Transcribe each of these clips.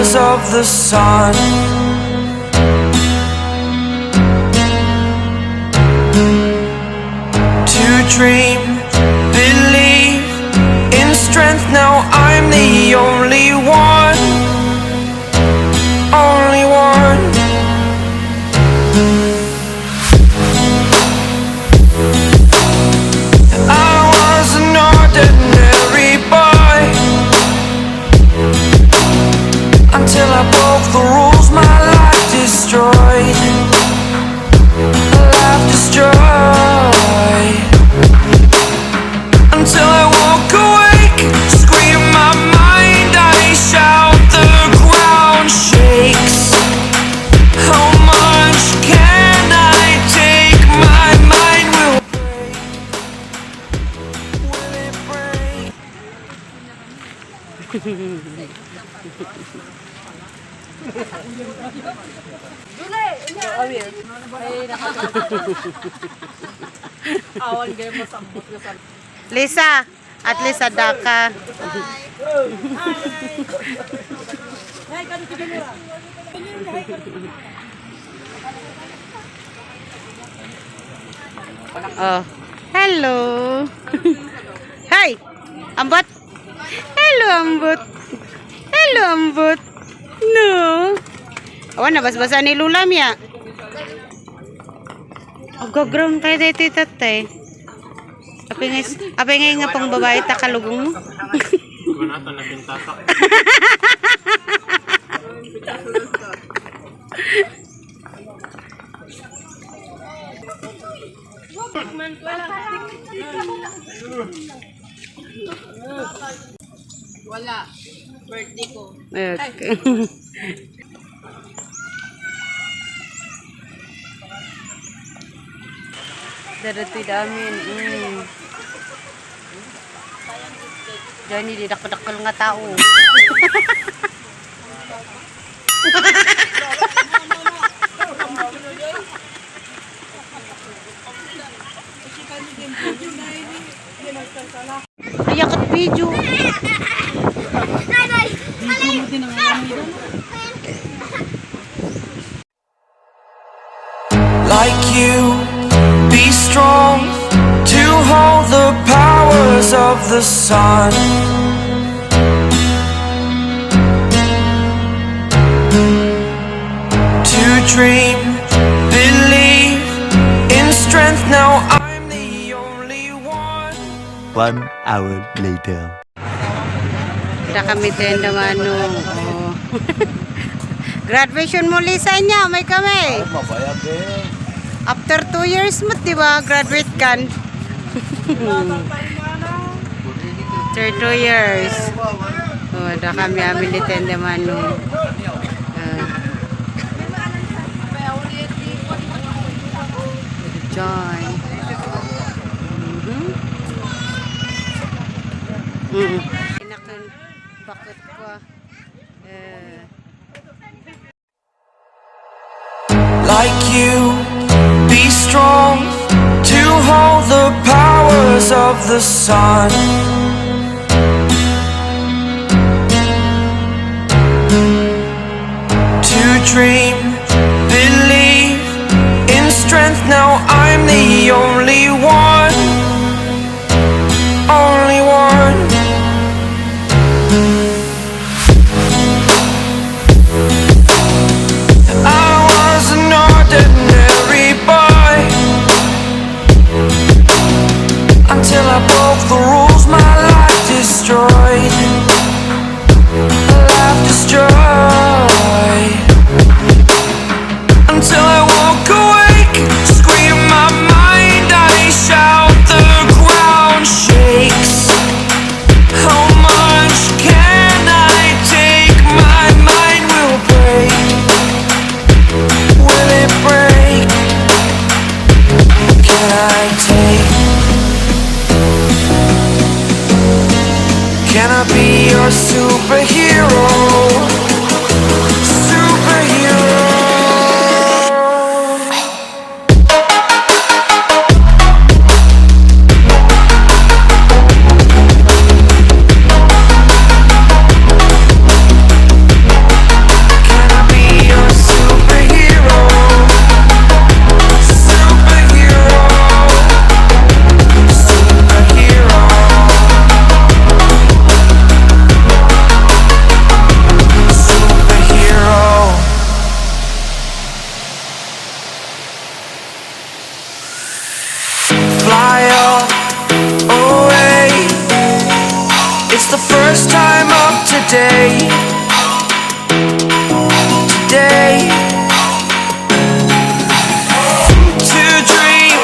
powers of the sun. To dream, believe in strength. Now I'm the only one, only one. I was an ordinary boy until I broke the rules. My life destroyed, life destroyed. Until I walk awake, scream my mind, I shout, the ground shakes. How much can I take? My mind will break. Will it break? Lisa, at least ada ka. Oh, hello. Hi, ambot. Hello, ambot. Hello, ambot. No. Awan na bas-basa ni Lulam ya. Agagrom tayo dito tatay. Apa ngay nga pang babae takalugong mo? Gunatan na pintasa. Wala. Birthday ko. Okay. Darating namin. Diyan hindi dakal nga tao. Ayakat video. Like you, be strong to hold the powers of the sun. To dream, believe in strength. Now I'm the only one. 1 hour later. Kita kami tenda manong. Oh. Graduation mo Lisa niya, may kami. After 2 years mo, di ba? Graduate kan. After 2 years. Oh, da kami amin di tenda manong. Joy. Inakan bakit ko. Like you, be strong to hold the powers of the sun. To dream, believe in strength. Now I'm the only one, only one. I was an ordinary boy until I broke the rules. My life destroyed, life destroyed. Until I walk awake, scream my mind, I shout, the ground shakes. How much can I take? My mind will break. Will it break? Can I take? Can I be your superhero? Superhero. today. Today. To dream,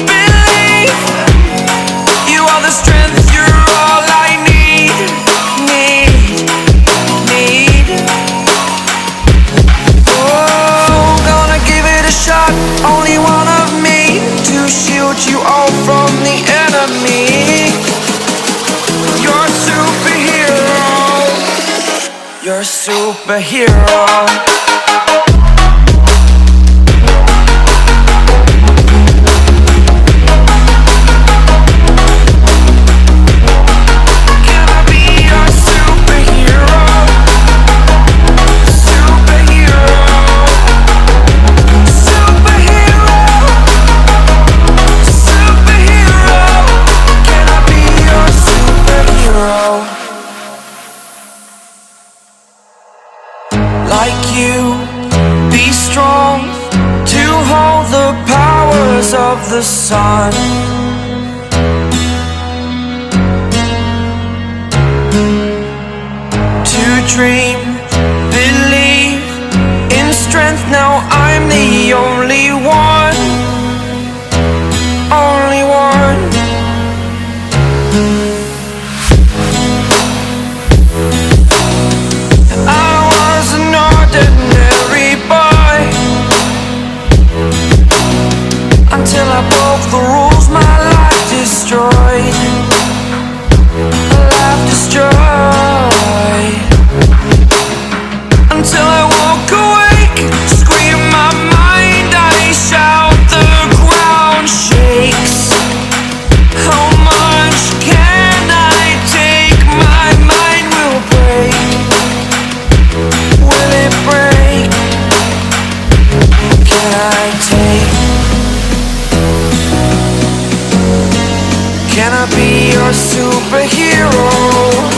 believe. You are the strength, you're all I need. Oh, gonna give it a shot. Only one of me to shield you all from the enemy. You're a superhero. You're a superhero. Like you, be strong to hold the powers of the sun. To dream, believe in strength. Now I'm the only one, only one. Until I broke the rules, my life destroyed. Life destroyed. Until I woke awake, scream my mind, I shout, the ground shakes. How much can I take? My mind will break. Will it break? Can I take? Can I be your superhero?